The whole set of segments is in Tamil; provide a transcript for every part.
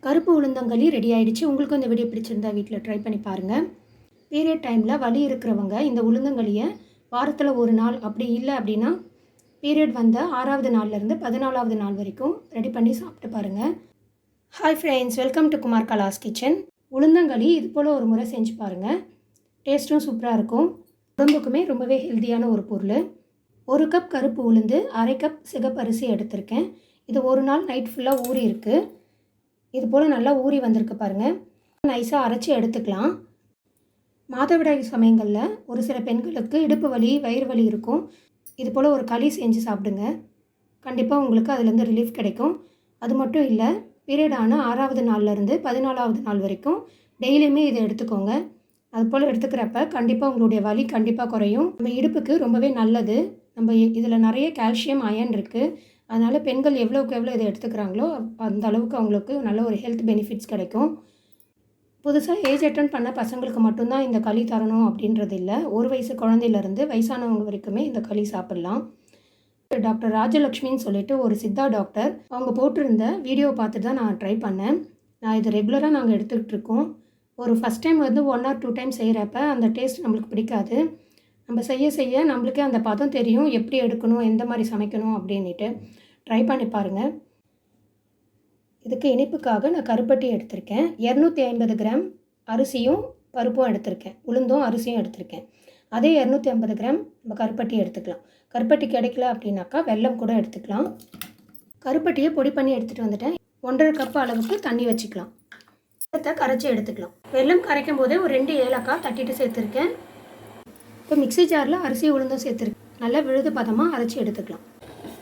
கருப்பு உளுந்தங்களி ரெடி ஆகிடுச்சு. உங்களுக்கும் இந்த வீடியோ பிடிச்சிருந்தா வீட்டில் ட்ரை பண்ணி பாருங்கள். பீரியட் டைமில் வலி இருக்கிறவங்க இந்த உளுந்தங்களியை வாரத்தில் ஒரு நாள், அப்படி இல்லை அப்படின்னா பீரியட் வந்த 6வது நாள்லேருந்து 14வது நாள் வரைக்கும் ரெடி பண்ணி சாப்பிட்டு பாருங்கள். Hi friends, welcome to Kumar கலாஸ் கிச்சன். உளுந்தங்களி இது போல் ஒரு முறை செஞ்சு பாருங்கள். டேஸ்ட்டும் சூப்பராக இருக்கும். உடம்புக்குமே ரொம்பவே ஹெல்த்தியான ஒரு பொருள். 1 கப் கருப்பு உளுந்து, 1/2 கப் சிகப்பரிசி எடுத்திருக்கேன். இது ஒரு நாள் நைட் ஃபுல்லாக ஊறி இருக்குது. இது போல் நல்லா ஊறி வந்திருக்கு பாருங்கள். நைஸாக அரைச்சி எடுத்துக்கலாம். மாதவிடாய் சமயங்களில் ஒரு சில பெண்களுக்கு இடுப்பு வலி, வயிறு வலி இருக்கும். இது போல் ஒரு களி செஞ்சு சாப்பிடுங்க. கண்டிப்பாக உங்களுக்கு அதுலேருந்து ரிலீஃப் கிடைக்கும். அது மட்டும் இல்லை, பீரியட் ஆன 6வது நாள்லேருந்து 14வது நாள் வரைக்கும் டெய்லியுமே இதை எடுத்துக்கோங்க. அது போல் எடுத்துக்கிறப்ப கண்டிப்பாக உங்களுடைய வலி கண்டிப்பாக குறையும். நம்ம இடுப்புக்கு ரொம்பவே நல்லது. நம்ம இதில் நிறைய கால்சியம், அயன் இருக்குது. அதனால் பெண்கள் எவ்வளோக்கு எவ்வளோ இதை எடுத்துக்கிறாங்களோ அந்த அளவுக்கு அவங்களுக்கு நல்ல ஒரு ஹெல்த் பெனிஃபிட்ஸ் கிடைக்கும். புதுசாக ஏஜ் அட்டன் பண்ண பசங்களுக்கு மட்டும்தான் இந்த களி தரணும் அப்படின்றது இல்லை. 1 வயசு குழந்தையிலேருந்து வயசானவங்க வரைக்குமே இந்த களி சாப்பிட்லாம். டாக்டர் ராஜலக்ஷ்மின்னு சொல்லிட்டு ஒரு சித்தா டாக்டர், அவங்க போட்டிருந்த வீடியோவை பார்த்துட்டு தான் நான் ட்ரை பண்ணேன். நான் இது ரெகுலராக நாங்கள் எடுத்துக்கிட்டு இருக்கோம். ஒரு ஃபஸ்ட் டைம் 1 or 2 டைம் செய்கிறப்ப அந்த டேஸ்ட் நம்மளுக்கு பிடிக்காது. நம்ம செய்ய செய்ய நம்மளுக்கே அந்த பதம் தெரியும், எப்படி எடுக்கணும், எந்த மாதிரி சமைக்கணும் அப்படின்ட்டு. ட்ரை பண்ணி பாருங்கள். இதுக்கு இனிப்புக்காக நான் கருப்பட்டி எடுத்திருக்கேன். 250 கிராம் அரிசியும் பருப்பும் எடுத்திருக்கேன். உளுந்தும் அரிசியும் எடுத்திருக்கேன். அதே 250 கிராம் நம்ம கருப்பட்டி எடுத்துக்கலாம். கருப்பட்டி கிடைக்கல அப்படின்னாக்கா வெல்லம் கூட எடுத்துக்கலாம். கருப்பட்டியை பொடி பண்ணி எடுத்துகிட்டு வந்துட்டேன். 1.5 கப் அளவுக்கு தண்ணி வச்சுக்கலாம். வெல்லத்தை கரைச்சி எடுத்துக்கலாம். வெல்லம் கரைக்கும் போதே ஒரு 2 ஏலக்காய் தட்டிட்டு சேர்த்துருக்கேன். இப்போ மிக்ஸி ஜாரில் அரிசி உளுந்தும் சேர்த்துருக்கேன். நல்லா விழுது பதமாக அரைச்சி எடுத்துக்கலாம்.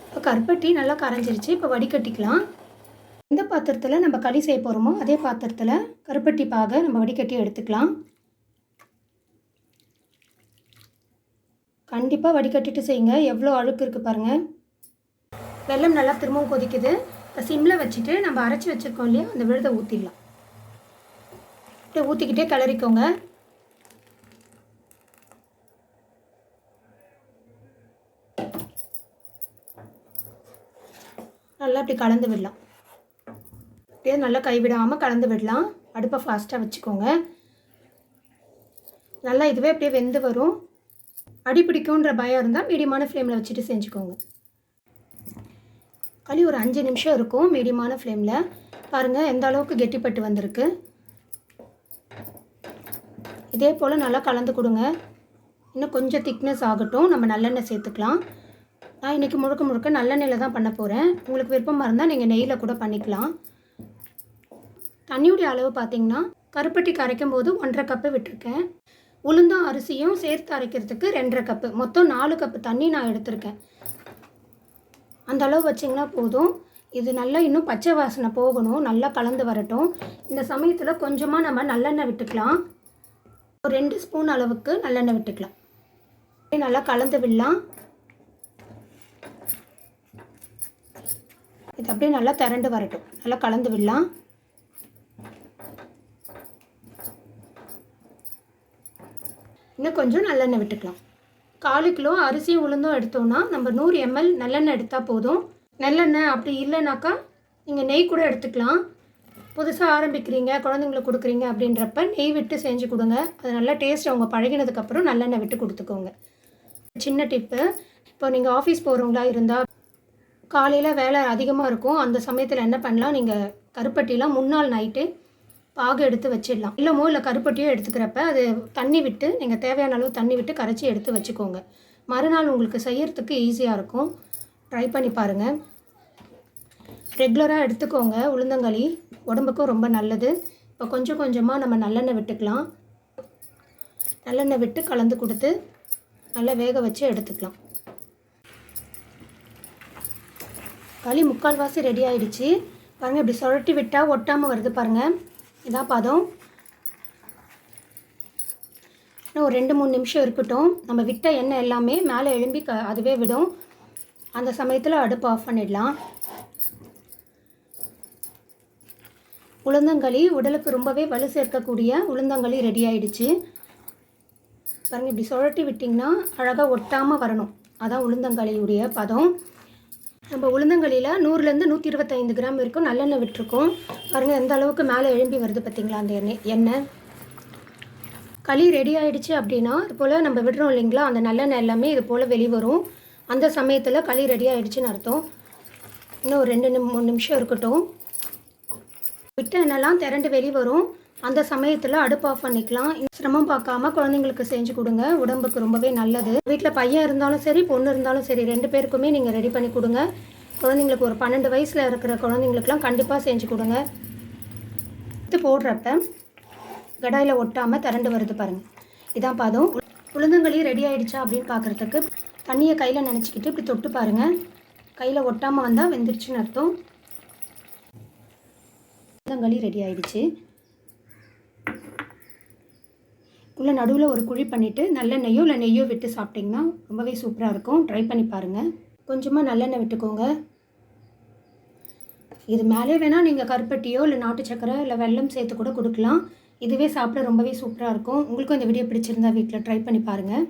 இப்போ கருப்பட்டி நல்லா கரைஞ்சிருச்சு. இப்போ வடிகட்டிக்கலாம். எந்த பாத்திரத்தில் நம்ம களி செய்ய போகிறோமோ அதே பாத்திரத்தில் கருப்பட்டி பாகை நம்ம வடிகட்டி எடுத்துக்கலாம். கண்டிப்பாக வடிகட்டிட்டு செய்யுங்க. எவ்வளோ அழுக்கு இருக்குது பாருங்கள். வெல்லம் நல்லா திரும்பவும் கொதிக்குது. இப்போ சிம்மில் வச்சுட்டு நம்ம அரைச்சி வச்சுருக்கோம் இல்லையா, அந்த விழுதை ஊற்றிடலாம். இப்படி ஊற்றிக்கிட்டே கிளறிக்கோங்க. நல்லா இப்படி கலந்து விடலாம். அப்படியே நல்லா கைவிடாமல் கலந்து விடலாம். அடுப்பை ஃபாஸ்ட்டாக வச்சுக்கோங்க. நல்லா இதுவே அப்படியே வெந்து வரும். அடி பிடிக்குன்ற பயம் இருந்தால் மீடியமான ஃப்ளேமில் வச்சுட்டு செஞ்சுக்கோங்க. களி ஒரு 5 நிமிஷம் இருக்கும் மீடியமான ஃப்ளேமில். பாருங்கள் எந்த அளவுக்கு கெட்டிப்பட்டு வந்திருக்கு. இதே போல் நல்லா கலந்து கொடுங்க. இன்னும் கொஞ்சம் திக்னஸ் ஆகட்டும். நம்ம நல்லெண்ணெய் சேர்த்துக்கலாம். நான் இன்றைக்கி முழுக்க நல்லெண்ணெயில் தான் பண்ண போகிறேன். உங்களுக்கு விருப்பமாக இருந்தால் நீங்கள் நெய்யில் கூட பண்ணிக்கலாம். தண்ணியுடைய அளவு பார்த்திங்கன்னா கருப்பட்டி கரைக்கும் போது 1.5 கப்பு விட்டுருக்கேன். உளுந்தும் அரிசியும் சேர்த்து அரைக்கிறதுக்கு 2.5 கப்பு, மொத்தம் 4 கப்பு தண்ணி நான் எடுத்திருக்கேன். அந்த அளவு வச்சிங்கன்னா போதும். இது நல்லா இன்னும் பச்சை வாசனை போகணும், நல்லா கலந்து வரட்டும். இந்த சமயத்தில் கொஞ்சமாக நம்ம நல்லெண்ணெய் விட்டுக்கலாம். ஒரு 2 ஸ்பூன் அளவுக்கு நல்லெண்ணெய் விட்டுக்கலாம். நல்லா கலந்து விடலாம். இது அப்படியே நல்லா திரண்டு வரட்டும். நல்லா கலந்து விடலாம். இன்னும் கொஞ்சம் நல்லெண்ணெய் விட்டுக்கலாம். 1/4 கிலோ அரிசியும் உளுந்தும் எடுத்தோன்னா நம்ம 100 ml நல்லெண்ணெய் எடுத்தால் போதும். நல்லெண்ணெய் அப்படி இல்லைனாக்கா நீங்கள் நெய் கூட எடுத்துக்கலாம். புதுசாக ஆரம்பிக்கிறீங்க, குழந்தைங்களுக்கு கொடுக்குறீங்க அப்படின்றப்ப நெய் விட்டு செஞ்சு கொடுங்க. அது நல்லா டேஸ்ட் அவங்க பழகினதுக்கப்புறம் நல்லெண்ணெய் விட்டு கொடுத்துக்கோங்க. சின்ன டிப்பு. இப்போ நீங்கள் ஆஃபீஸ் போகிறவங்களா இருந்தால் காலையில் வேலை அதிகமாக இருக்கும். அந்த சமயத்தில் என்ன பண்ணலாம், நீங்கள் கருப்பட்டிலாம் முன்னாள் நைட்டு பாகு எடுத்து வச்சிடலாம். இல்லை கருப்பட்டியோ எடுத்துக்கிறப்ப அது தண்ணி விட்டு, நீங்கள் தேவையான அளவு தண்ணி விட்டு கரைச்சி எடுத்து வச்சுக்கோங்க. மறுநாள் உங்களுக்கு செய்யறதுக்கு ஈஸியாக இருக்கும். ட்ரை பண்ணி பாருங்கள். ரெகுலராக எடுத்துக்கோங்க. உளுந்தங்களி உடம்புக்கும் ரொம்ப நல்லது. இப்போ கொஞ்சம் கொஞ்சமாக நம்ம நல்லெண்ணெய் விட்டுக்கலாம். நல்லெண்ணெய் விட்டு கலந்து கொடுத்து நல்லா வேக வச்சு எடுத்துக்கலாம். களி 3/4 ரெடி ஆகிடுச்சு. பாருங்கள், இப்படி சுழட்டி விட்டால் ஒட்டாமல் வருது பாருங்கள். இதான் பதம். இன்னும் ஒரு 2-3 நிமிஷம் இருக்கட்டும். நம்ம விட்ட எண்ணெய் எல்லாமே மேலே எழும்பி அதுவே விடும். அந்த சமயத்தில் அடுப்பு ஆஃப் பண்ணிடலாம். உளுந்தங்களி உடலுக்கு ரொம்பவே வலு சேர்க்கக்கூடிய உளுந்தங்களி ரெடி ஆகிடுச்சு. பாருங்கள், இப்படி சுழட்டி விட்டிங்கன்னா அழகாக ஒட்டாமல் வரணும். அதான் உளுந்தங்களியுடைய பதம். நம்ம உளுந்தங்களியில் 100லேருந்து 125 கிராம் வரைக்கும் நல்லெண்ணெய் விட்டுருக்கோம். பாருங்கள் எந்த அளவுக்கு மேலே எழும்பி வருது பார்த்திங்களா அந்த எண்ணெய். களி ரெடி ஆகிடுச்சு அப்படின்னா இது போல் நம்ம விடுறோம் இல்லைங்களா, அந்த நல்லெண்ணெய் எல்லாமே இது போல் வெளிவரும். அந்த சமயத்தில் களி ரெடி ஆகிடுச்சின்னு அர்த்தம். இன்னும் ஒரு 2-3 நிமிஷம் இருக்கட்டும். விட்ட எண்ணெய்லாம் திரண்டு வெளிவரும். அந்த சமயத்தில் அடுப்பு ஆஃப் பண்ணிக்கலாம். சிரமம் பார்க்காம குழந்தைங்களுக்கு செஞ்சு கொடுங்க, உடம்புக்கு ரொம்பவே நல்லது. வீட்டில் பையன் இருந்தாலும் சரி பொண்ணு இருந்தாலும் சரி 2 பேருக்குமே நீங்கள் ரெடி பண்ணி கொடுங்க. குழந்தைங்களுக்கு ஒரு 12 வயசில் இருக்கிற குழந்தைங்களுக்குலாம் கண்டிப்பாக செஞ்சு கொடுங்க. இது போடுறப்ப கடாயில் ஒட்டாமல் திரண்டு வருது பாருங்கள், இதான் பாதம். உளுந்தங்களி ரெடி ஆகிடுச்சா அப்படின்னு பார்க்குறதுக்கு தண்ணியை கையில் நினச்சிக்கிட்டு இப்படி தொட்டு பாருங்கள். கையில் ஒட்டாமல் வந்தால் வெந்துருச்சுன்னு அர்த்தம். உளுந்தங்களி ரெடி ஆகிடுச்சு. உள்ள நடுவில் ஒரு குழி பண்ணிவிட்டு நல்லெண்ணெய்யோ இல்லை நெய்யோ விட்டு சாப்பிட்டிங்கன்னா ரொம்பவே சூப்பராக இருக்கும். ட்ரை பண்ணி பாருங்கள். கொஞ்சமாக நல்லெண்ணெய் விட்டுக்கோங்க. இது மேலே வேணால் நீங்கள் கருப்பட்டியோ இல்லை நாட்டு சக்கரை இல்லை வெல்லம் சேர்த்து கூட கொடுக்கலாம். இதுவே சாப்பிட ரொம்பவே சூப்பராக இருக்கும். உங்களுக்கும் இந்த வீடியோ பிடிச்சிருந்தா வீட்டில் ட்ரை பண்ணி பாருங்கள்.